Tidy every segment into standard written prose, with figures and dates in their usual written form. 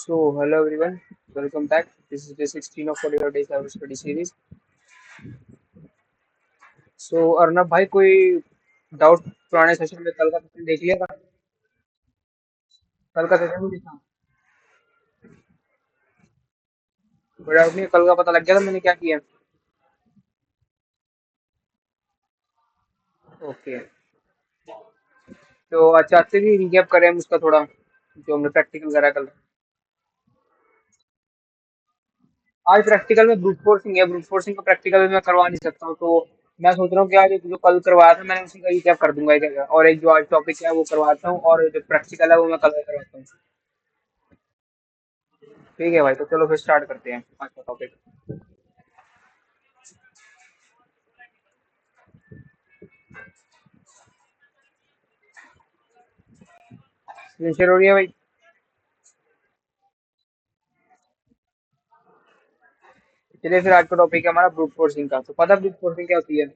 Hello everyone, welcome back. This is day 16 of 45 days Cyber Study series. Arnab भाई, कोई doubt पुराने session में कल का सेशन देख लिया था? कल का सेशन में देखा? कोई डाउट नहीं, कल का पता लग गया था मैंने क्या किया। ओके, तो अच्छा आज से भी रिकैप करें हम उसका थोड़ा, जो हमने प्रैक्टिकल करा कल। आज प्रैक्टिकल में ब्रूट फोर्सिंग है, ब्रूट फोर्सिंग का प्रैक्टिकल मैं करवा नहीं सकता हूँ, तो मैं सोच रहा हूँ कि आज जो कल करवाया था मैंने उसी का रिकैप कर दूंगा एक जगह, और एक जो आज टॉपिक है वो करवाता हूँ, और जो प्रैक्टिकल है वो मैं कल करवाता हूँ। ठीक है भाई, तो चलो फिर स्टार्ट करते हैं आज का टॉपिक। स्क्रीन शेयर हो रही है भाई? चलिए फिर आज का टॉपिक है हमारा ब्रूट फोर्सिंग का। तो पता ब्रूट फोर्सिंग क्या होती है?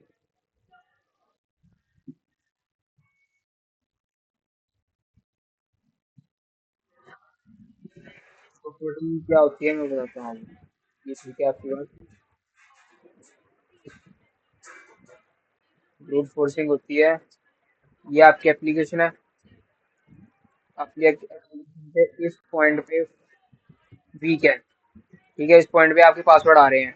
ब्रूट फोर्सिंग क्या होती है मैं बताता हूँ आपको। ये ठीक है आपकी बात। ब्रूट फोर्सिंग होती है, ये आपकी एप्लीकेशन है। आपकी एप्लीकेशन पे इस पॉइंट पे वीक है, ठीक है, इस पॉइंट पे आपके पासवर्ड आ रहे हैं।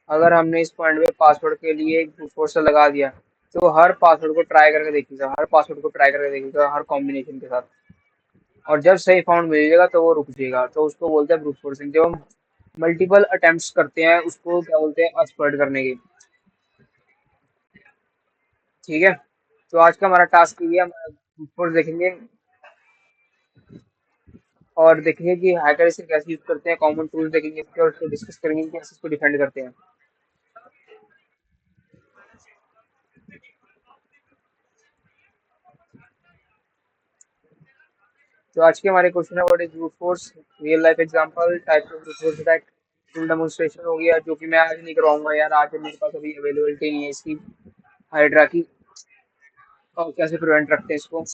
अगर हमने इस पॉइंट पे पासवर्ड के लिए एक ब्रूट फोर्स लगा दिया, तो हर पासवर्ड को ट्राई करके देखिएगा, हर पासवर्ड को ट्राई करके देखिएगा, हर कॉम्बिनेशन के साथ। और जब सही फाउंड मिलेगा तो वो रुक जाएगा, तो उसको बोलते हैं ब्रूट फोर्सिंग। जब हम मल्टीपल अटेम्प्ट्स करते हैं उसको क्या बोलते हैं? एक्सपर्ट करने की। ठीक है, तो आज का हमारा टास्क ये है, हमारा ब्रूट फोर्स देखेंगे और देखेंगे कि हैकर इसे कैसे यूज करते हैं, कॉमन टूल्स देखेंगे इसके, और उसको डिस्कस करेंगे कि कैसे इसको डिफेंड करते हैं। तो आज के हमारे क्वेश्चन है, what is brute force, real life example, types of brute force attack, full demonstration हो गया, जो कि मैं आज नहीं करवाऊंगा यार, आज मेरे पास अभी अवेलेबिलिटी नहीं है इसकी, हाइड्रा की। और कैसे प्रिवेंट रखते हैं इसको।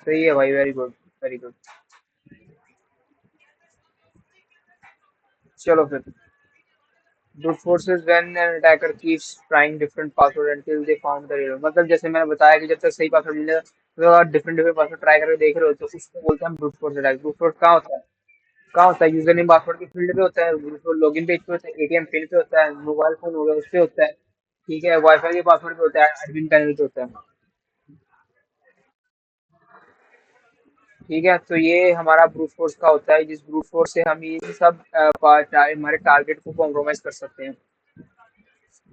सही है भाई, वेरी गुड, वेरी गुड। चलो फिर। Brute force is when an attacker keeps trying different password until they found the real। मतलब जैसे मैंने बताया कि जब तक सही पासवर्ड मिलेगा, तो आप डिफरेंट डिफरेंट पासवर्ड ट्राई करके देख रहे हो, तो उसको बोलते हैं brute force attack. Brute force कहाँ होता है? कहाँ होता है? यूजर नेम पासवर्ड की फील्ड पे होता है, ब्रूट फोर्स लॉगिन पेज पे होता है, एटीएम पिन पे होता है, मोबाइल फोन हो गया उस पे होता है, ठीक है, वाईफाई के पासवर्ड पे होता है, एडमिन पैनल पे होता है। ठीक है, तो ये हमारा ब्रूट फोर्स का होता है, जिस ब्रूट फोर्स से हम ये सब हमारे टारगेट को कॉम्प्रोमाइज कर सकते हैं।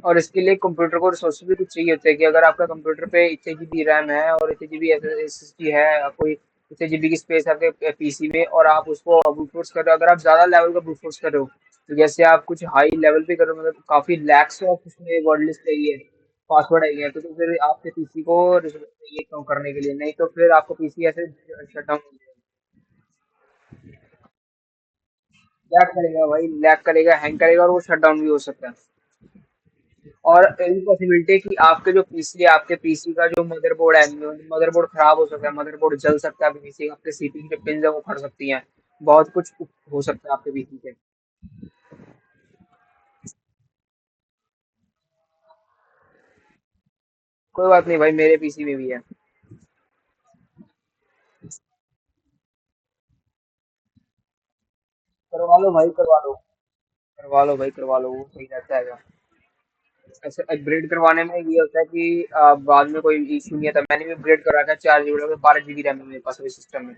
और इसके लिए कंप्यूटर को रिसोर्स भी कुछ चाहिए होते हैं, कि अगर आपका कंप्यूटर पे इतने जीबी रैम है और इतने जीबी एसएसडी है, कोई इतने जीबी की स्पेस है आपके पीसी में, और आप उसको ब्रूट फोर्स कर रहे हो, अगर आप ज्यादा लेवल का ब्रूट फोर्स कर रहे हो, तो जैसे आप कुछ हाई लेवल पे कर रहे हो, मतलब काफी लैक्स ऑफ उसमें वर्ड लिस्ट चाहिए है, पासवर्ड आई है, तो फिर आपके पीसी को रिसोर्स चाहिए काम करने के लिए, नहीं तो फिर आपको पीसी ऐसे शट डाउन हो जाएगा। लैग करेगा भाई, लैग करेगा, हैंग करेगा, और वो शट डाउन भी हो सकता है। और एक पॉसिबिलिटी है कि आपके जो पीसी है, आपके पीसी का जो मदरबोर्ड है, मदरबोर्ड खराब हो सकता है, मदरबोर्ड जल सकता है, पीसी आपके सीपीयू के पिन है वो फट सकती हैं, बहुत कुछ हो सकता है आपके पीसी पे। कोई बात नहीं भाई, मेरे पीसी में भी है। करवा लो भाई, करवा लो, करवा लो भाई, करवा लो, वो सही रहता है। ऐसे अपग्रेड करवाने में ये होता है कि बाद में कोई इशू नहीं आता। मैंने भी अपग्रेड करा था, 4 जीबी में 12 जीबी रैम है मेरे पास अभी सिस्टम में।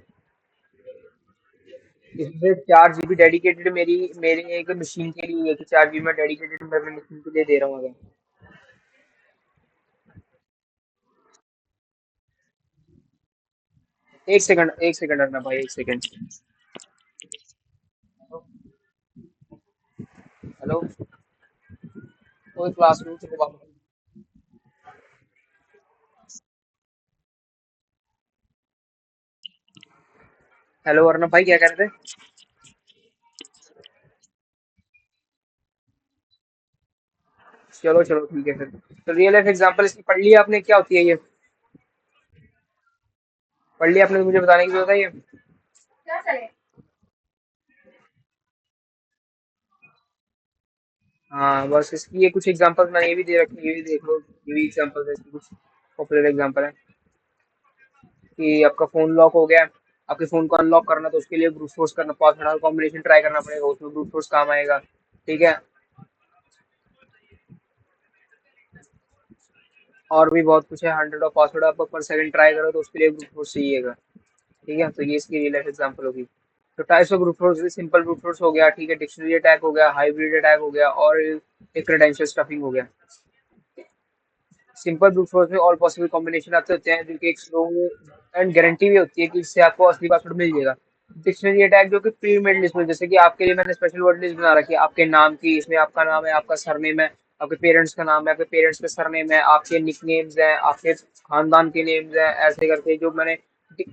इसमें 4 जीबी डेडिकेटेड मेरी मेरी एक मशीन के लिए है, कि 4 जीबी में डेडिकेटेड मैं अपनी मशीन के लिए दे रहा हूँ अगर। 1 सेकंड, 1 सेकंड रखना भाई, 1 सेकंड। हेलो, कोई क्लासरूम से बात। हेलो अर्नब भाई, क्या कर रहे थे? चलो चलो ठीक है फिर। तो रियल लाइफ एग्जांपल इसकी पढ़ लिया आपने, क्या होती है ये? पढ़ लिया आपने, तो मुझे बताने की जरूरत है ये। हाँ बस इसकी ये कुछ एग्जांपल्स मैंने ये भी दे रखी है, ये भी देख लो, ये भी एग्जांपल्स है इसकी, कुछ पॉपुलर एग्जांपल है कि आपका फोन लॉक हो गया, आपके फोन को अनलॉक करना तो उसके लिए ब्रूट फोर्स करना, पासवर्ड कॉम्बिनेशन ट्राई करना पड़ेगा, उसमें ब्रूट फोर्स काम आएगा। ठीक है। और भी बहुत कुछ है, 100 ऑफ पासवर्ड आप पर सेकंड ट्राई करो तो उसके लिए ब्रूट फोर्स चाहिएगा। ठीक है, तो ये इसकी रियल लाइफ एग्जांपल होगी। तो types of brute force, simple brute force हो गया, ठीक है, डिक्शनरी अटैक हो गया, हाइब्रिड अटैक हो गया, और एक क्रेडेंशियल स्टफिंग हो गया। सिंपल ब्रूट फोर्स में ऑल पॉसिबल कॉम्बिनेशन आपसे होते हैं, जो कि एक स्लो एंड गारंटी भी होती है कि इससे आपको असली पासवर्ड मिल जाएगा। डिक्शनरी अटैक जो कि प्री मेड लिस्ट में, जैसे कि आपके लिए मैंने स्पेशल वर्ड लिस्ट बना रखी है आपके नाम की, इसमें आपका नाम है, आपका सरनेम है, आपके पेरेंट्स का नाम है, आपके पेरेंट्स का सरनेम है, आपके निकनेम्स हैं, आपके खानदान के नेम्स हैं, ऐसे करके जो मैंने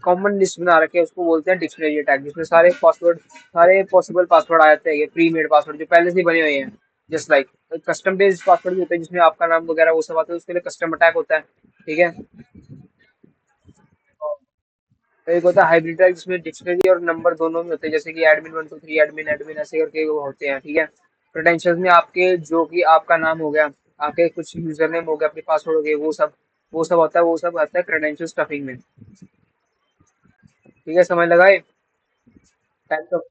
कॉमन लिस्ट बना रखी है उसको बोलते हैं डिक्शनरी अटैक, जिसमें सारे पासवर्ड, सारे पॉसिबल पासवर्ड आ जाते हैं, प्री मेड पासवर्ड जो पहले से ही बने हुए हैं। Just like custom based password भी होता है जिसमें आपका नाम वगैरह वो सब आता है, उसके लिए कस्टम अटैक होता है। ठीक है। तो एक होता है हाइब्रिड अटैक जिसमें डिक्शनरी और नंबर दोनों में होते हैं, जैसे कि एडमिन 1 2 3, एडमिन एडमिन ऐसे करके वो होते हैं। ठीक है। क्रेडेंशियल्स में आपके जो कि आपका नाम हो गया, आपके कुछ यूजर नेम हो गया, अपने पासवर्ड हो गए, वो सब होता है, वो सब आता है क्रेडेंशियल स्टफिंग में। ठीक है, समझ लगाए। टाइप्स ऑफ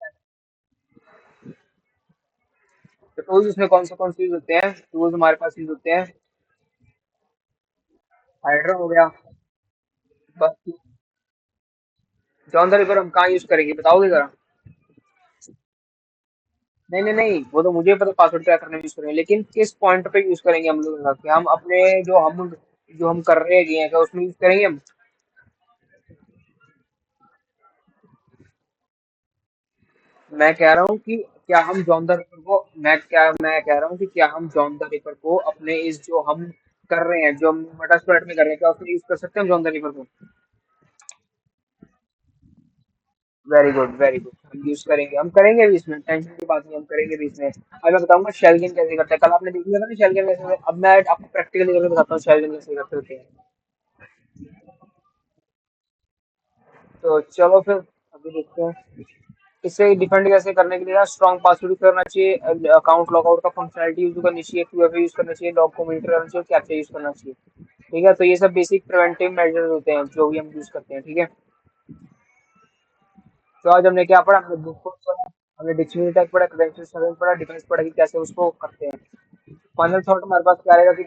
तो टूल्स उसमें कौन से यूज होते हैं, टूल्स हमारे पास यूज होते हैं, हाइड्रा हो गया। बस जॉन द रिवर हम कहाँ यूज करेंगे बताओगे जरा। नहीं नहीं नहीं, वो तो मुझे पता पासवर्ड क्या करने में यूज करेंगे, लेकिन किस पॉइंट पे यूज करेंगे हम लोग, कि हम अपने जो हम कर रहे हैं क्या उसमें यूज करेंगे हम। मैं कह रहा हूँ कि क्या हम जॉन द रिपर को, मैं कह रहा हूँ कि क्या हम जॉन द रिपर को अपने इस जो हम कर रहे हैं, जो हम मटर स्प्रेड में कर रहे हैं, क्या उसमें यूज कर सकते हैं हम जॉन द रिपर को। वेरी गुड वेरी गुड, हम यूज करेंगे, हम करेंगे भी इसमें, टेंशन की बात नहीं, हम करेंगे भी इसमें। अब मैं बताऊंगा शेल गेम कैसे करते हैं, कल आपने देख लिया था ना शेल गेम कैसे, अब मैं आपको प्रैक्टिकली करके बताता हूँ शेल गेम कैसे करते होते हैं। तो चलो फिर अभी देखते हैं। इससे डिफेंड कैसे करने के लिए ना, स्ट्रॉन्ग पासवर्ड यूज करना चाहिए, अकाउंट लॉगआउट का फंक्शनलिटी यूज करनी चाहिए, 2FA यूज करना चाहिए, लॉग को मॉनिटर करना चाहिए, कैप्चा यूज करना चाहिए। ठीक है, तो ये सब बेसिक प्रिवेंटिव मेजर्स होते हैं जो भी हम यूज करते हैं। ठीक है। तो आज हमने क्या पढ़ा, हमने बुक पढ़ा, हमने डिक्शनरी टैग पढ़ा, क्रेडेंशियल सर्विस पढ़ा, डिफेंस पढ़ा कि कैसे उसको करते हैं। फाइनल थॉट हमारे पास क्या रहेगा कि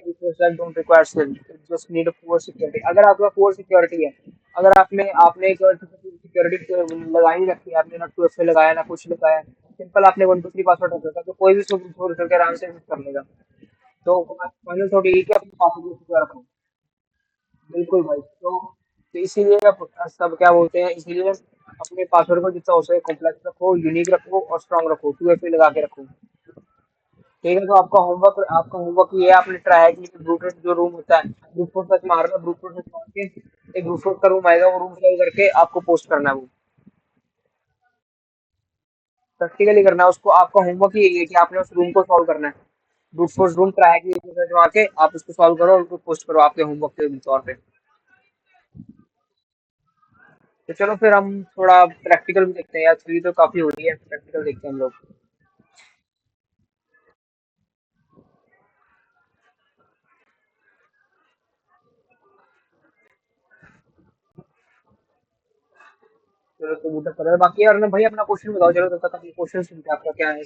don't require skill, just need a poor security. अगर आपका पुअर सिक्योरिटी है, अगर आपने आपने एक सिक्योरिटी लगाई नहीं रखी है, आपने ना 2FA लगाया ना कुछ लगाया, सिंपल आपने 1 2 3 पासवर्ड रखा था, तो कोई भी सोर्स करके आराम से कर लेगा। तो फाइनल थॉट यही है कि अपने पासवर्ड को सिक्योर रखो। बिल्कुल भाई। तो इसीलिए सब क्या बोलते हैं, इसीलिए अपने पासवर्ड को जितना हो सके कॉम्प्लेक्स रखो, यूनिक रखो और स्ट्रांग रखो, 2FA लगा के रखो। ठीक है, तो आपका होमवर्क ये है, आपने ट्राई किया कि ब्रूट जो रूम होता है, ब्रूट फोर्स सर्च मारना, ब्रूट फोर्स सर्च मार के एक ब्रूट फोर्स का रूम आएगा, वो रूम सॉल्व करके आपको पोस्ट करना है, वो प्रैक्टिकली करना है उसको। आपका होमवर्क ही यही है कि आपने उस रूम को सॉल्व करना है, ब्रूट फोर्स रूम ट्राई की सर्च मार के आप उसको सॉल्व करो और उसको पोस्ट करो आपके होमवर्क के तौर पे। तो चलो फिर हम थोड़ा प्रैक्टिकल भी देखते हैं यार, थ्री तो काफी हो रही है, प्रैक्टिकल देखते हैं हम लोग। चलो तो बूटा कर बाकी यार ना भाई, अपना क्वेश्चन बताओ, चलो तब तक अपने क्वेश्चन सुनते हैं, आपका क्या है।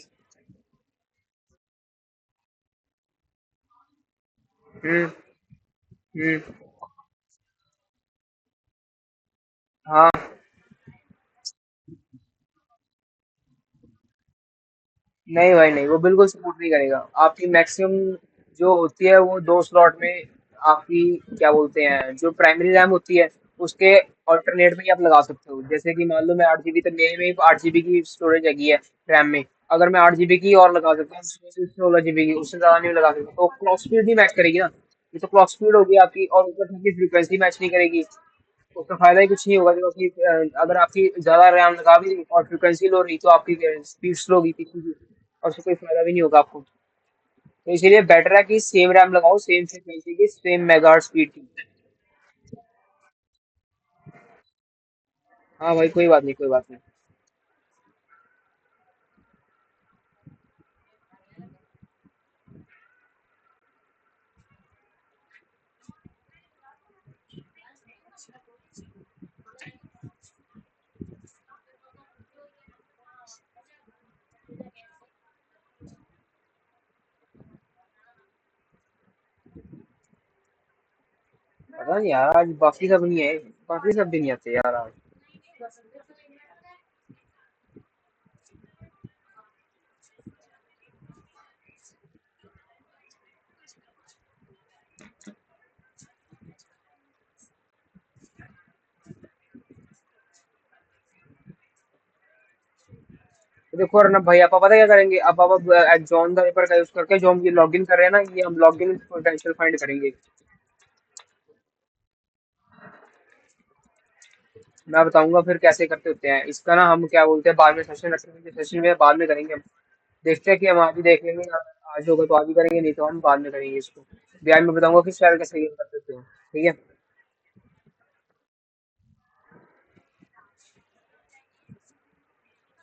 हम्म। हम्म। हाँ। नहीं भाई नहीं, वो बिल्कुल सपोर्ट नहीं करेगा, आपकी मैक्सिमम जो होती है वो 2 स्लॉट में, आपकी क्या बोलते हैं जो प्राइमरी रैम होती है उसके ऑल्टरनेट में ही आप लगा सकते हो, जैसे कि मान लो मैं 8 GB, तो मेरे में 8 GB की स्टोरेज हैगी है रैम में, अगर मैं 8 GB की और लगा सकता हूँ, 16 GB की, उससे ज्यादा नहीं लगा सकता, तो क्लॉक स्पीड नहीं मैच करेगी ना, ये तो क्लॉक स्पीड होगी आपकी, और ऊपर से फ्रीक्वेंसी मैच नहीं करेगी, तो उसका फायदा ही कुछ नहीं होगा, क्योंकि अगर आपकी ज्यादा रैम लगा भी और फ्रीक्वेंसी लो रही तो आपकी स्पीड स्लो होगी पीछे की, और उससे कोई फायदा भी नहीं होगा आपको। तो इसीलिए बेटर है कि सेम रैम लगाओ, सेम फ्रीक्वेंसी की, सेम मेगाहर्ट्ज स्पीड की। हाँ भाई, कोई बात नहीं, कोई बात नहीं। पता नहीं यार, आज बाकी सब नहीं है। बाकी सब भी नहीं आते यार आज। तो देखो अर्नब भाई, आप पता क्या करेंगे, अब आप जॉन द पेपर का यूज करके जो हम ये लॉगिन कर रहे हैं ना, ये हम लॉगिन पोटेंशियल फाइंड करेंगे। मैं बताऊंगा फिर कैसे करते होते हैं इसका ना, हम क्या बोलते हैं, बाद में सेशन रखेंगे, सेशन में बाद में करेंगे हम। देखते हैं कि हम आज ही देख लेंगे, आज होगा तो आज ही करेंगे, नहीं तो हम बाद में करेंगे इसको। ब्याज में बताऊंगा किस शहर कैसे यूज कर सकते हैं। ठीक है।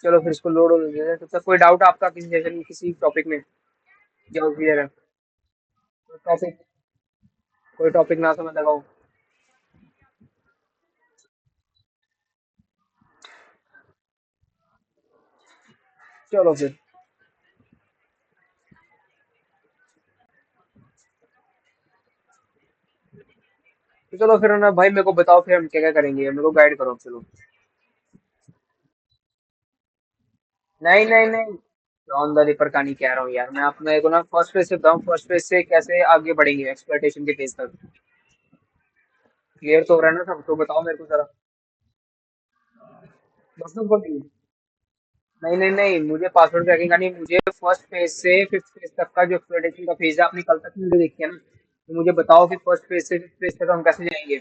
चलो फिर इसको लोड हो देते हैं, तब तक कोई डाउट आपका किसी सेशन किसी टॉपिक में, जो क्लियर है। टॉपिक, कोई टॉपिक ना समझ लगाओ। चलो फिर। तो चलो फिर ना भाई, मेरे को बताओ फिर हम क्या क्या करेंगे, मेरे को गाइड करो चलो। नहीं नहीं नहीं, ऑन द रिपर का नहीं कह रहा हूँ यार मैं, अपने को ना फर्स्ट पेज से बताऊँ, फर्स्ट पेज से कैसे आगे बढ़ेंगे एक्सप्लोइटेशन के पेज तक। क्लियर तो हो रहा है ना सब, तो बताओ मेरे को जरा। बस तो बोलिए। नहीं नहीं नहीं, मुझे पासवर्ड क्रैकिंग का नहीं, मुझे फर्स्ट पेज से फिफ्थ पेज तक का जो एक्सप्लोइटेशन का पेज है, आपने कल तक की वीडियो देखी है ना, तो मुझे बताओ कि फर्स्ट पेज से फिफ्थ पेज तक हम कैसे जाएंगे।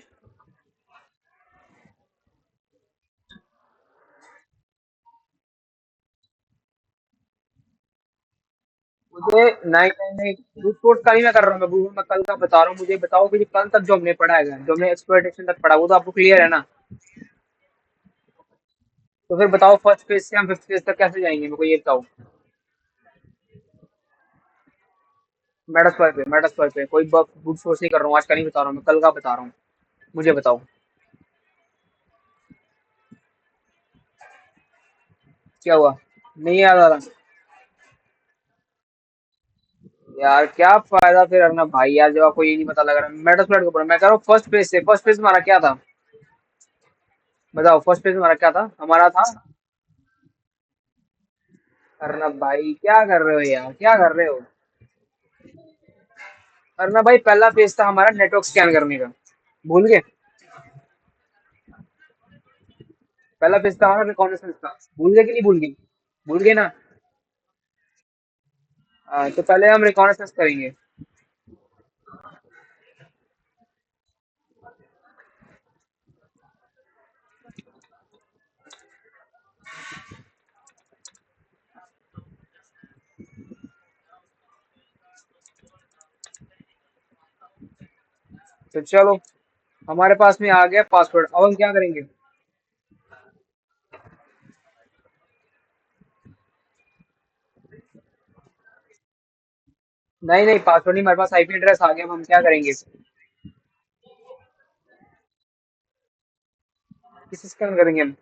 मुझे नहीं नहीं नहीं, ब्रूट फोर्स का नहीं मैं कर रहा हूँ, मैं कल का बता रहा हूँ, मुझे बताओ कि जो कल तक जो हमने पढ़ा है, जो हमने एक्सप्लोइटेशन तक पढ़ा, वो तो आपको क्लियर है ना। तो फिर बताओ फर्स्ट पेज से हम फिफ्थ पेज तक कैसे जाएंगे, मेरे को ये बताओ। मेटा स्क्वायर पे कोई ब्रूट फोर्स नहीं कर रहा हूँ, आज का नहीं बता रहा हूँ, मैं कल का बता रहा हूँ। मुझे बताओ। क्या हुआ? नहीं याद आ रहा? यार क्या फायदा फिर अपना भाई यार, जब आपको ये नहीं पता लग रहा। मेटा स्क्वायर के ऊपर मैं कह रहा हूँ फर्स्ट पेज से, फर्स्ट पेज हमारा क्या था? बताओ फर्स्ट पेज हमारा क्या था, हमारा था। अर्नब भाई क्या कर रहे हो यार, क्या कर रहे हो? अर्नब भाई, पहला पेज था हमारा नेटवर्क स्कैन करने का, भूल गए? पहला पेज था हमारा रिकॉर्डेंस का, भूल गए कि नहीं भूल गए? भूल गए ना? तो पहले हम रिकॉर्डेंस करेंगे। तो चलो, हमारे पास में आ गया पासवर्ड, अब हम क्या करेंगे? नहीं नहीं, पासवर्ड नहीं, हमारे पास आईपी एड्रेस आ गया, अब हम क्या करेंगे? किस स्कैन करेंगे हम?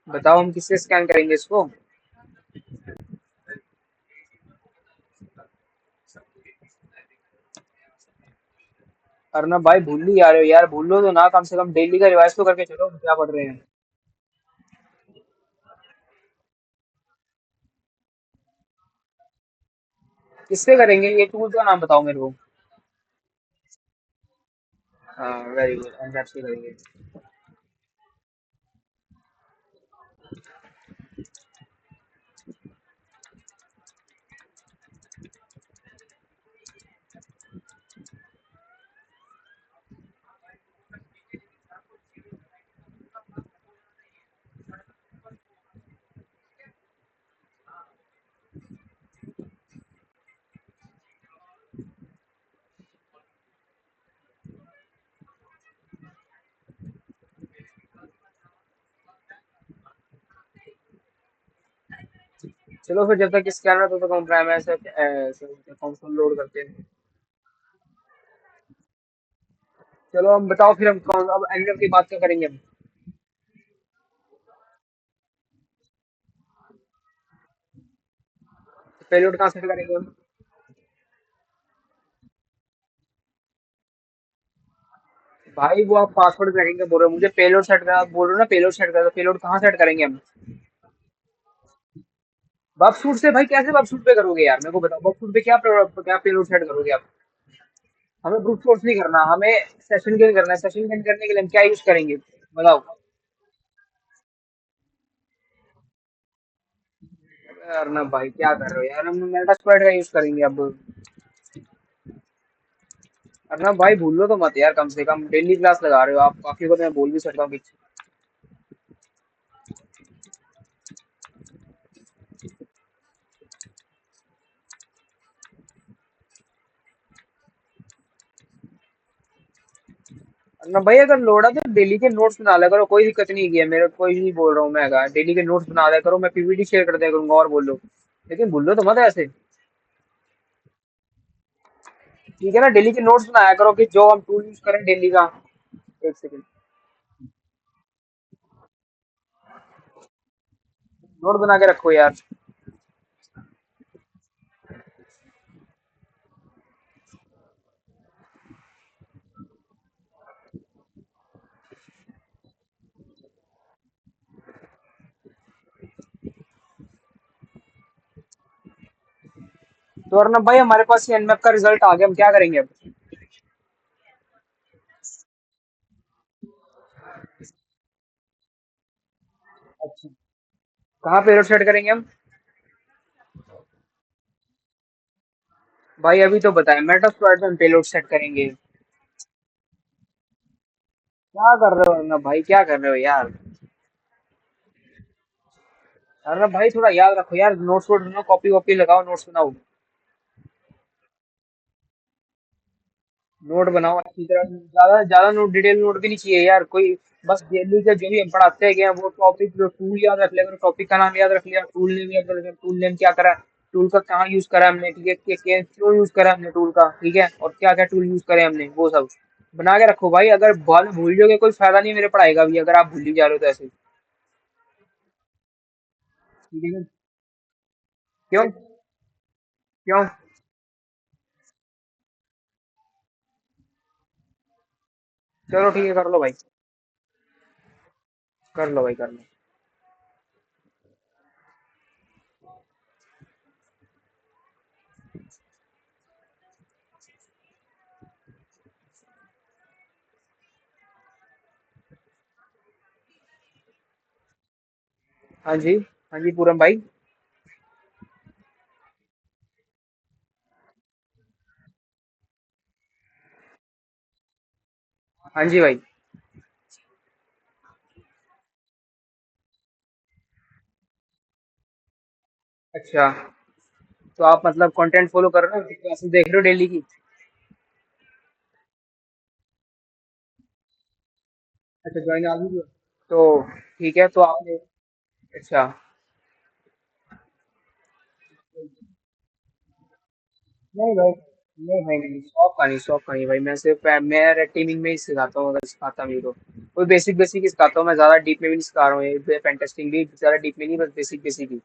बताओ हम किससे स्कैन करेंगे इसको? अर्नब भाई भूल ही जा रहे हो यार, भूल लो तो ना, कम से कम डेली का रिवाइज तो करके चलो, हम क्या पढ़ रहे हैं। किससे करेंगे, ये टूल का नाम बताओ मेरे को। हाँ वेरी गुड, एंड से करेंगे। चलो फिर जब तक स्कैनर तब तक हम प्राइम ऐसे कंसोल लोड करते हैं। चलो हम बताओ फिर हम कौन अब एंगल की बात क्या करेंगे हम। पेलोड कहाँ सेट करेंगे हम। भाई वो आप पासवर्ड करेंगे बोल रहे हो मुझे पेलोड सेट करा बोल रहे हो ना पेलोड सेट करा तो पेलोड कहाँ सेट करेंगे हम। बफसूट से भाई कैसे बफसूट पे करोगे यार मेरे को बताओ बफसूट पे क्या पेलोड सेट करोगे आप। हमें ब्रूट फोर्स नहीं करना हमें सेशन गेन करना है सेशन गेन करने के लिए हम क्या यूज करेंगे बताओ। यार ना भाई क्या कर रहे हो यार हम मेटा स्क्वाड का यूज करेंगे अब। अरे भाई भूल लो तो मत यार कम से कम डेली क्लास लगा रहे हो आप काफी को मैं बोल भी सकता हूँ कि। ना भाई अगर लोड़ा तो डेली के नोट्स बना लिया करो कोई दिक्कत नहीं है मेरे कोई नहीं बोल रहा हूँ मैं डेली के नोट्स बना लिया करो मैं पीपीटी शेयर कर दिया करूंगा और बोलो लेकिन भूल लो तो मत ऐसे। ठीक है ना डेली के नोट्स बनाया करो कि जो हम टूल यूज करें डेली का। एक सेकंड नोट बना के रखो यार। तो अर्नब भाई हमारे पास ये एनमैप का रिजल्ट आ गया हम क्या करेंगे अब। अच्छा कहाँ पे सेट करेंगे हम। भाई अभी तो बताया मेटास्प्लॉइट में हम पेलोड सेट करेंगे। क्या कर रहे हो अर्नब भाई क्या कर रहे हो यार। अर्नब भाई थोड़ा याद रखो यार नोट्स वोट बनाओ कॉपी वॉपी लगाओ नोट्स बनाओ। नोट बनाओ अच्छी तरह ज्यादा ज्यादा नोट डिटेल नोट भी नहीं चाहिए यार कोई बस डेली का जो भी हम पढ़ाते हैं क्या वो टॉपिक जो टूल याद रख लेगा टॉपिक का नाम याद रख लिया टूल नेम याद रख लिया टूल नेम क्या करा टूल का कहाँ यूज करा हमने ठीक है क्यों यूज करा हमने टूल का ठीक है और क्या क्या टूल यूज करे हमने वो सब बना के रखो भाई अगर बाद में भूल जाओगे कोई फायदा नहीं मेरे पढ़ाई का भी अगर आप भूल ही जा रहे हो तो ऐसे। ठीक है ना? क्यों क्यों। चलो ठीक है कर लो भाई कर लो भाई कर लो। हाँ जी पूरम भाई। हाँ जी भाई। अच्छा तो आप मतलब कंटेंट फॉलो कर रहे हो क्लासेस देख रहे हो डेली की। अच्छा ज्वाइन आ गई हो। तो ठीक है तो आपने अच्छा नहीं भाई नहीं भाई नहीं शौक का नहीं भाई मैं सिर्फ मैं रेड टीमिंग में ही सिखाता हूँ अगर सिखाता भी तो कोई बेसिक बेसिक ही सिखाता हूँ मैं ज्यादा डीप में भी नहीं सिखा रहा हूँ ये फैंटेस्टिंग भी ज्यादा डीप में नहीं बस बेसिक बेसिक ही।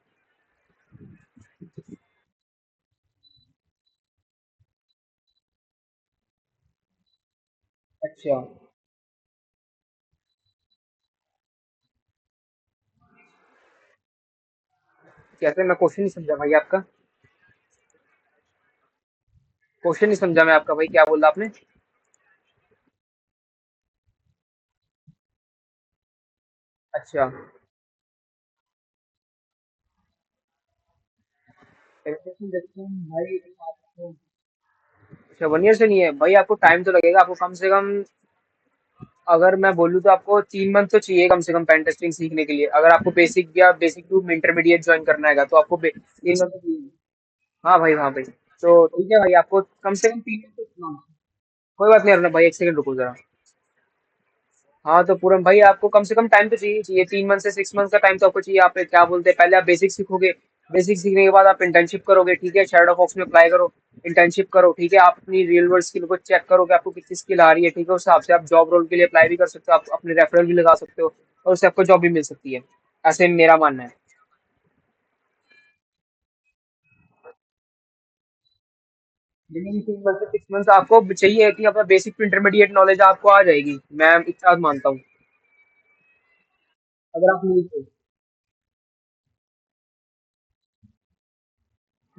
अच्छा कैसे मैं क्वेश्चन नहीं समझा भाई आपका क्वेश्चन नहीं समझा मैं आपका भाई क्या बोला आपने। अच्छा penetration testing भाई आपको अच्छा 1 ईयर से नहीं है भाई आपको टाइम तो लगेगा आपको कम से कम अगर मैं बोलूँ तो आपको 3 मंथ तो चाहिए कम से कम पेन टेस्टिंग सीखने के लिए अगर आपको बेसिक या बेसिक टू इंटरमीडिएट ज्वाइन करना है तो आपको 3 मंथ तो चाहिए। हाँ भाई तो ठीक है भाई आपको कम से कम 3 मंथ तो कोई बात नहीं अरुण भाई एक सेकंड रुको जरा। हाँ तो पूरन भाई आपको कम से कम टाइम तो चाहिए चाहिए 3 मंथ से 6 मंथ का टाइम तो आपको चाहिए आप क्या बोलते हैं पहले आप बेसिक सीखोगे बेसिक सीखने के बाद आप इंटर्नशिप करोगे, ठीक है, शैडो फॉक्स में अप्लाई करो, इंटर्नशिप करो, ठीक है, आप अपनी रियल वर्ल्ड स्किल को चेक करो कि आपको कितनी स्किल आ रही है, ठीक है, उस हिसाब से आप जॉब रोल के लिए अप्लाई भी कर सकते हो, आप अपने रेफरल भी लगा सकते हो और उससे आपको जॉब भी मिल सकती है। ऐसे मेरा मानना है। मिनिमम 3 मंथ से 6 मंथ आपको चाहिए कि अपना बेसिक टू इंटरमीडिएट नॉलेज आपको आ जाएगी, मैं इतना मानता हूँ। अगर आप नीड हो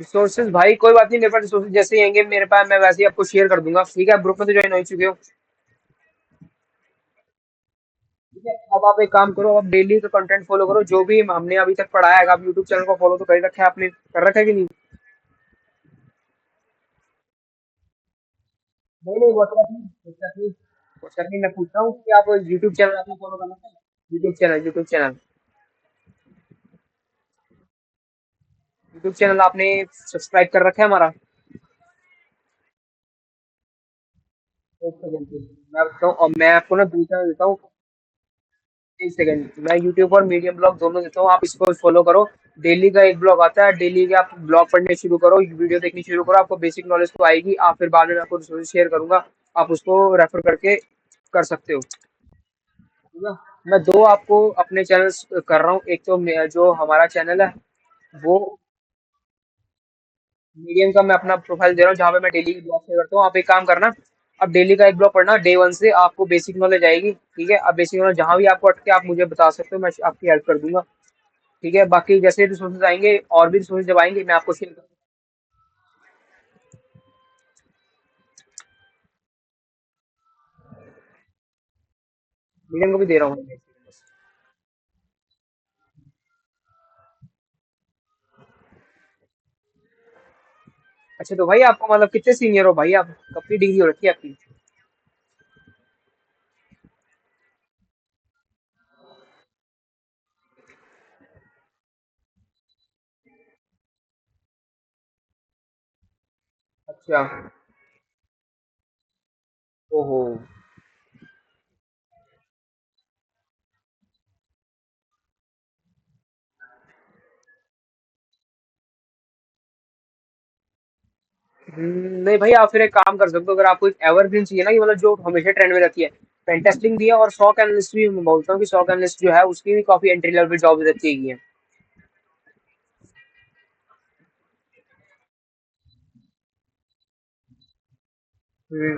रिसोर्सेज, भाई कोई बात नहीं, मेरे पास रिसोर्सेज जैसे ही आएंगे मेरे पास, मैं वैसे ही आपको शेयर कर दूंगा, ठीक है, ग्रुप में तो ज्वाइन हो ही चुके हो। ठीक है, अब आप एक काम करो, आप डेली का कंटेंट फॉलो करो, जो भी हमने अभी तक पढ़ाया है, आप यूट्यूब चैनल को फॉलो तो कर ही रखा है आपने, कर रखा है कि नहीं? नहीं नहीं, व्हाट्सएप नहीं, व्हाट्सएप नहीं, व्हाट्सएप नहीं, मैं पूछ रहा हूँ कि आप यूट्यूब चैनल आपने फॉलो करना है? यूट्यूब चैनल यूट्यूब चैनल आपने सब्सक्राइब कर रखा है हमारा? एक सेकंड, मैं बताऊँ, और मैं आपको ना दूसरा देता हूँ। एक सेकंड, मैं यूट्यूब और मीडियम ब्लॉग दोनों देता हूँ, आप इसको फॉलो करो। डेली का एक ब्लॉग आता है, डेली के आप ब्लॉग पढ़ने शुरू करो, वीडियो देखनी शुरू करो, आपको बेसिक नॉलेज तो आएगी, आप फिर बाद में मैं आपको रिसोर्स शेयर करूंगा, आप उसको रेफर करके कर सकते हो, ठीक है। मैं दो आपको अपने चैनल कर रहा हूँ, एक तो जो हमारा चैनल है वो मीडियम का, मैं अपना प्रोफाइल दे रहा हूँ जहाँ पे मैं डेली ब्लॉग शेयर करता हूँ। आप एक काम करना, अब डेली का एक ब्लॉग पढ़ना, डे वन से आपको बेसिक नॉलेज आएगी, ठीक है, अब बेसिक नॉलेज जहाँ भी आपको अटके आप मुझे बता सकते हो, मैं आपकी हेल्प कर दूंगा, ठीक है। बाकी जैसे रिसोर्सेज आएंगे और भी रिसोर्सेज जब आएंगे मैं आपको शेयर कर, मीडियम को भी दे रहा हूँ। अच्छा, तो भाई आपको मतलब कितने सीनियर हो भाई आप, कब की डिग्री हो रखी है आपकी? अच्छा। ओहो। नहीं भाई, आप फिर एक काम कर सकते हो, अगर आपको एक एवरग्रीन चाहिए ना, कि मतलब जो हमेशा ट्रेंड में रहती है, पेंटेस्टिंग दिया, और सॉक एनालिस्ट भी मैं बोलता हूँ कि सॉक एनालिस्ट जो है उसकी भी काफी एंट्री लेवल जॉब रहती है। हम्म,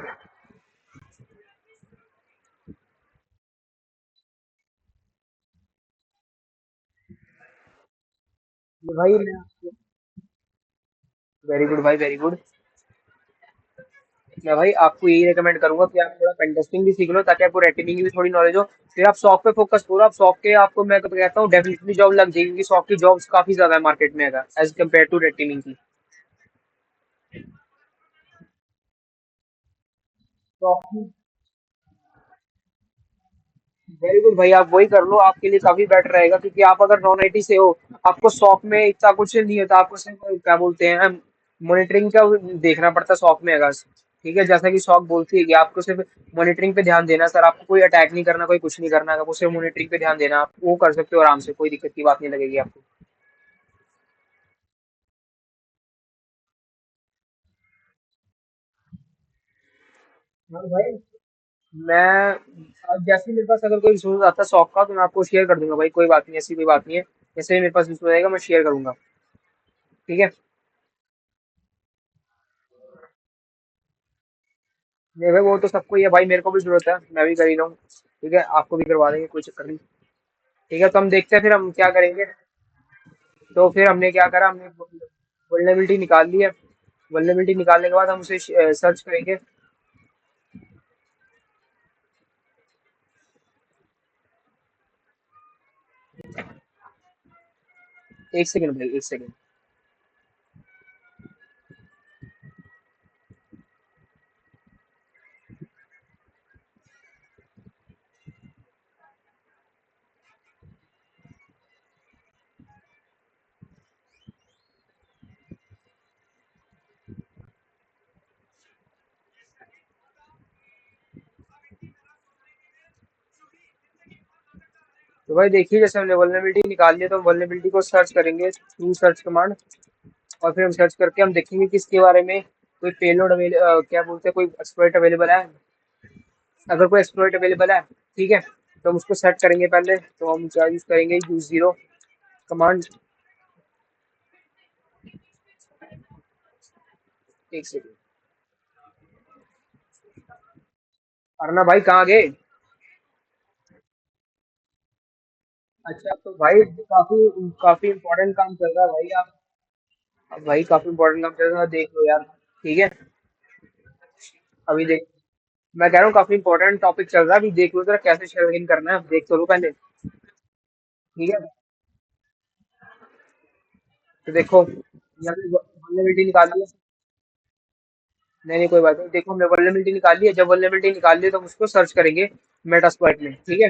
भाई मैं, वेरी गुड भाई, वेरी गुड। मैं भाई आपको यही रिकमेंड करूंगा कि आप थोड़ा पेंटेस्टिंग भी सीख लो, ताकि आपको रेटिंग की भी थोड़ी नॉलेज हो, फिर आप सॉक पे फोकस करो, आप सॉक के आपको मैं तो कहता हूँ डेफिनेटली जॉब लग जाएगी, क्योंकि सॉक की जॉब्स काफी ज्यादा है मार्केट में एज कम्पेयर टू रेटिंग की। सॉक की, वेरी गुड भाई, आप वही कर लो, आपके लिए काफी बेटर रहेगा, क्योंकि आप अगर नॉन आईटी से हो, आपको शॉप में इतना कुछ नहीं होता, आपको सिर्फ क्या बोलते हैं, मॉनिटरिंग का देखना पड़ता है शॉप में अगर, ठीक है, जैसा कि शॉप बोलती है कि आपको सिर्फ मॉनिटरिंग पे ध्यान देना, सर आपको कोई अटैक नहीं करना, कोई कुछ नहीं करना, आपको सिर्फ मॉनिटरिंग पे ध्यान देना, आप वो कर सकते हो आराम से, कोई दिक्कत की बात नहीं लगेगी आपको। हाँ भाई, मैं अब जैसे ही मेरे पास अगर कोई रिसोर्स आता है शॉप का, तो मैं आपको शेयर कर दूंगा भाई, कोई बात नहीं, ऐसी कोई बात नहीं है, जैसे ही मेरे पास रिसोर्स आएगा मैं शेयर करूंगा, ठीक है। नहीं भाई, वो तो सबको ही है भाई, मेरे को भी जरूरत है, मैं भी कर ही रहा हूँ, ठीक है, आपको भी करवा देंगे, कोई चक्कर नहीं। ठीक है, तो हम देखते हैं फिर हम क्या करेंगे। तो फिर हमने क्या करा, हमने वल्नरेबिलिटी निकाल ली है, वल्नरेबिलिटी निकालने के बाद हम उसे सर्च करेंगे। एक सेकंड भाई, एक सेकंड। तो भाई देखिए, जैसे हमने वल्नरेबिलिटी निकाल लिया, तो हम वल्नरेबिलिटी को सर्च करेंगे थ्रू सर्च कमांड। और फिर हम सर्च करके हम देखेंगे कि इसके बारे में कोई पेलोड क्या बोलते हैं, कोई एक्सप्लॉइट अवेलेबल है। अगर कोई एक्सप्लॉइट अवेलेबल है, ठीक है, तो हम उसको सेट करेंगे। पहले तो हम क्या यूज करेंगे, यूज जीरो कमांड। एक सेकेंड। अरना भाई कहाँ गए? अच्छा तो भाई काफी काफी इम्पोर्टेंट काम चल रहा है भाई। आप अब भाई काफी इम्पोर्टेंट काम चल रहा है, देख लो यार। ठीक है, अभी देख, मैं कह रहा हूँ काफी इम्पोर्टेंट टॉपिक चल रहा है, अभी देख लो जरा कैसे शेयर इन करना है, देख तो लो पहले। ठीक है, तो देखो यहाँ पे वल्नरेबिलिटी निकाल लिया। नहीं नहीं, कोई बात नहीं, देखो हमने वल्नरेबिलिटी निकाल लिया। जब वल्नरेबिलिटी निकाल लिया तो हम उसको सर्च करेंगे मेटास्प्लॉइट में। ठीक है,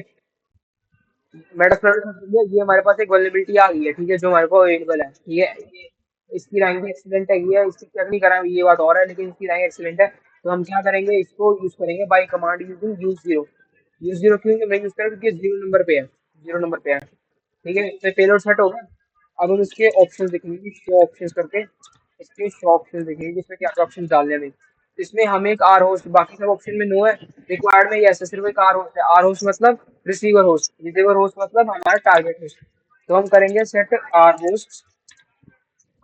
मेटास्प्लॉइट में सर्च किया, ये हमारे पास एक वल्नरेबिलिटी आ गई है, ठीक है, जो हमारे को अवेलेबल है। ठीक है, इसकी रैंक भी एक्सीलेंट है, ये इसकी चेक नहीं करा ये बात और है, लेकिन इसकी रैंक एक्सीलेंट है। तो हम क्या करेंगे, इसको यूज करेंगे by command using use zero. Use zero क्यों मैं यूज करें, क्योंकि जीरो नंबर पे है, जीरो नंबर पे है। ठीक है, इसमें पेलोड सेट होगा। अब हम इसके ऑप्शन देखेंगे, शो ऑप्शन करके इसके शो ऑप्शन देखेंगे जिसमें क्या क्या ऑप्शन डालने में। इसमें हमें एक आर होस्ट, बाकी सब ऑप्शन में नो है। रिक्वायर्ड में यस है, सिर्फ एक आर होस्ट है। आर होस्ट मतलब रिसीवर होस्ट मतलब हमारा टारगेट होस्ट। तो हम करेंगे सेट आर होस्ट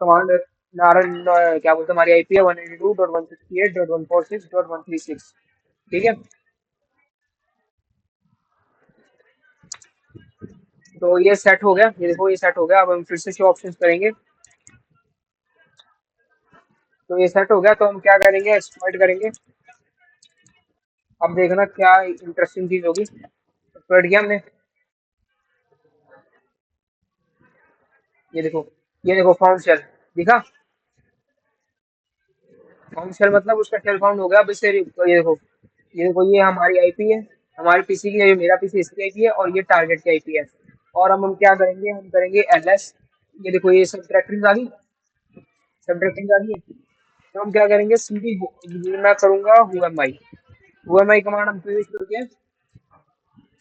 कमांड। नारन क्या बोलते हैं, हमारी आईपी है 192.168.146.136। ठीक है, तो ये सेट हो गया, ये देखो ये सेट हो गया। अब हम फिर से शो ऑप्शंस करेंगे, तो ये सेट हो गया। तो हम क्या करेंगे, एक्सप्लॉइट करेंगे। अब देखना क्या इंटरेस्टिंग चीज होगी। एक्सप्लॉइट किया हमने, ये देखो फाउंड शेल दिखा। फाउंड शेल मतलब उसका शेल फाउंड हो गया। अब इससे तो ये देखो ये हमारी आईपी है, हमारे पीसी की, ये मेरा पीसी इसकी आईपी है और ये टारगेट की आईपी है। और हम क्या करेंगे, हम करेंगे एलएस। ये देखो ये सब डायरेक्टरीज आ गई, सब डायरेक्टरीज आ गई। तो हम क्या करेंगे, सीधी मैं करूंगा हुएमआई कमांड हम क्यों यूज करते हैं,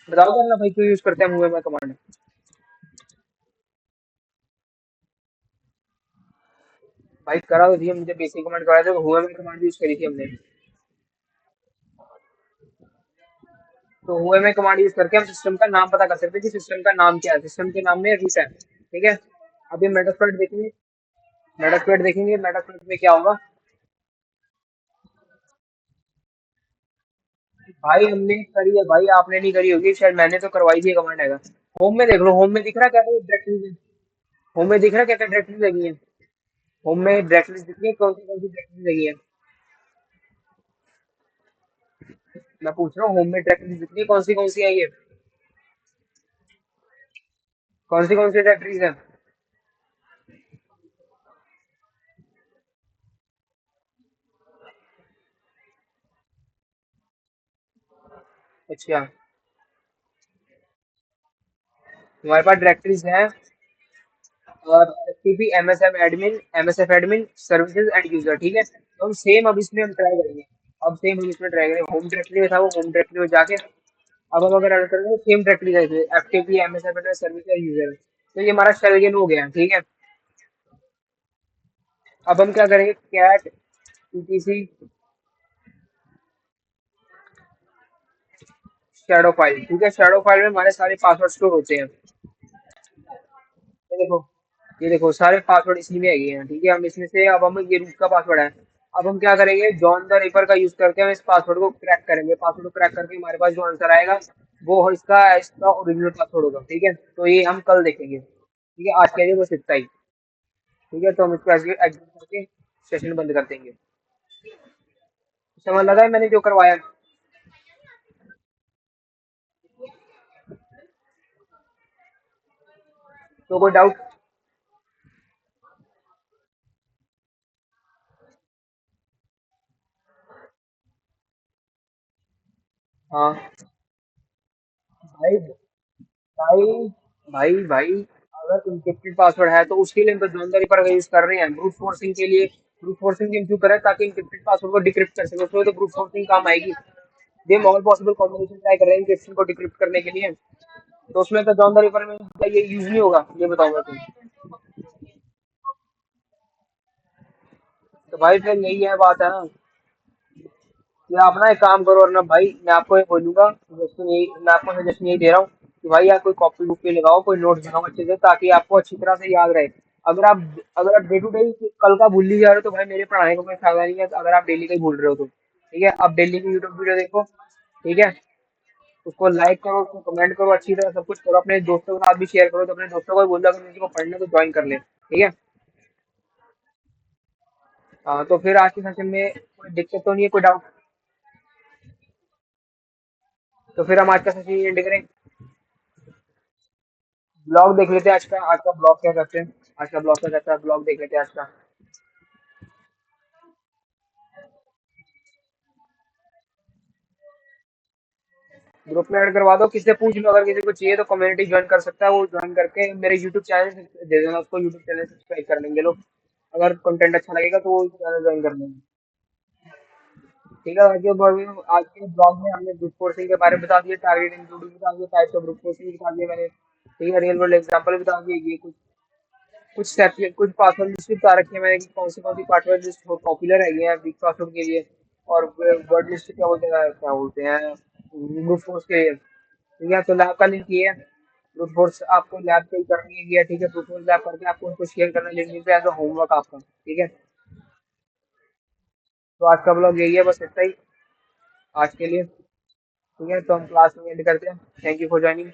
बताओ करना भाई, क्यों यूज करते हैं हम हुएमआई कमांड? भाई करा तो थी, मुझे बेसिक कमांड कराया था, हुएमआई कमांड यूज करी थी हमने। तो हुएमआई कमांड यूज करके हम सिस्टम का नाम पता कर सकते हैं कि सिस्टम का नाम क्या है। सिस्टम के नाम में रूट है, ठीक है। अभी मेटास्प्लॉइट देखेंगे, मेटास्प्लॉइट में क्या होगा। भाई हमने करी है भाई, आपने नहीं करी होगी शायद, मैंने तो करवाई थी कमांड है। होम में देख लो, होम में दिख रहा क्या क्या डायरेक्टरीज है, होम में दिख रहा क्या क्या डायरेक्टरीज लगी है। होम में डायरेक्टरीज दिख रही है, कौन सी डायरेक्टरीज लगी है। मैं पूछ रहा हूँ, होम में डायरेक्टरीज दिख रही है, कौन सी है ये, कौन सी डायरेक्टरीज है। अच्छा, हमारे पास डायरेक्टरीज हैं, और TP MSF admin services and user. ठीक है, तो हम सेम अब इसमें हम ट्राई करेंगे। अब सेम हम इसमें ट्राई करेंगे, होम डायरेक्टरी में था वो, होम डायरेक्टरी में जाके अब हम अगर ऐड करेंगे तो सेम डायरेक्टरी जाएगी, FTP MSF admin service and user. तो ये हमारा शेल गेन हो गया, ठीक है। अब हम क्या करेंगे, कैट ईटीसी शैडो फाइल। ठीक है, शैडो फाइल में हमारे सारे पासवर्ड स्टोर होते हैं। ये देखो, सारे पासवर्ड इसी में है। ठीक है, हम इसमें से अब हम ये रूट का पासवर्ड है। अब हम क्या करेंगे, जॉन द रिपर का यूज करके हम इस पासवर्ड को क्रैक करेंगे। पासवर्ड को क्रैक करके हमारे पास जो आंसर आएगा वो इसका ओरिजिनल पासवर्ड होगा। ठीक है, तो ये हम कल देखेंगे। ठीक है, आज के लिए बस इतना ही। ठीक है, तो हम इसको एग्जिट करके सेशन बंद कर देंगे। समझ लगा है मैंने जो करवाया? तो कोई डाउट? हाँ भाई, भाई भाई अगर इंक्रिप्टेड पासवर्ड है तो उसके लिए हम तो जानकारी पर यूज कर रहे हैं, ब्रूट फोर्सिंग के लिए। ब्रूट फोर्सिंग हम क्यों करें, ताकि इंक्रिप्टेड पासवर्ड को डिक्रिप्ट कर सके, उसमें तो ब्रूट फोर्सिंग काम आएगी। ये हम ऑल पॉसिबल कॉम्बिनेशन ट्राई कर रहे हैं इंक्रिप्शन को डिक्रिप्ट करने के लिए। तो उसमें तो जॉन द रिपर में ये यूज नहीं होगा, ये बताऊंगा तुम। तो भाई फिर यही है, बात है ना कि आप ना एक काम करो, और ना भाई मैं आपको ये बोलूंगा, सजेशन यही, मैं आपको सजेशन यही दे रहा हूँ कि भाई आप कोई कॉपी वॉपी लगाओ, कोई नोट्स बनाओ अच्छे से, ताकि आपको अच्छी तरह से याद रहे। अगर आप अगर आप डे टू डे कल का भूल ही जा रहे हो, तो भाई मेरे पढ़ाने का कोई फायदा नहीं है, अगर आप डेली का ही भूल रहे हो तो। ठीक है, आप डेली की यूट्यूब वीडियो देखो। ठीक है, उसको लाइक करो, उसको कमेंट करो, अच्छी तरह सब कुछ करो, अपने दोस्तों के साथ भी शेयर करो, तो अपने दोस्तों को भी बोल दो अगर किसी को पढ़ना है तो ज्वाइन कर ले। ठीक है। हाँ, तो फिर आज के सेशन में कोई दिक्कत तो नहीं है, कोई डाउट? तो फिर हम आज का सेशन एंड करें। ब्लॉग देख लेते हैं आज का, आज का ब्लॉग क्या करते हैं। आज का ब्लॉग क्या करता है, ब्लॉग देख लेते हैं आज का। ग्रुप में ऐड करवा दो, किसी से पूछ लो, अगर किसी को चाहिए तो कम्युनिटी ज्वाइन कर सकता है, वो ज्वाइन करके मेरे यूट्यूब चैनल दे देना उसको, यूट्यूब चैनल सब्सक्राइब कर लेंगे लोग। अगर कंटेंट अच्छा लगेगा तो वो चैनल ज्वाइन कर लेंगे। ठीक है, आज के ब्लॉग में हमने ब्रूट फोर्सिंग के बारे में बता दिया, टारगेट इंक्लूडिंग बता दिया, टाइप्स ऑफ ब्रूट फोर्सिंग बता दिया मैंने। ठीक है, रियल वर्ल्ड एग्जांपल बता दिए, ये कुछ कुछ स्टेप, कुछ पासवर्ड लिस्ट भी बता रखी है मैंने कि कौन सी पासवर्ड लिस्ट पॉपुलर है वीक पासवर्ड के लिए, और वर्ड लिस्ट क्या बोलते हैं ब्रूट फोर्स के लिए। ठीक है, तो लैब का लिंक ये है। ब्रूट फोर्स आपको लैब पे ही करनी है ये, ठीक है, ब्रूट फोर्स लैब करके आपको उनको शेयर करना लिंक पे एज अ होमवर्क आपका। ठीक है, तो आज का ब्लॉग यही है, बस इतना ही आज के लिए। ठीक है, तो हम क्लास में एंड करते हैं। Thank you for joining.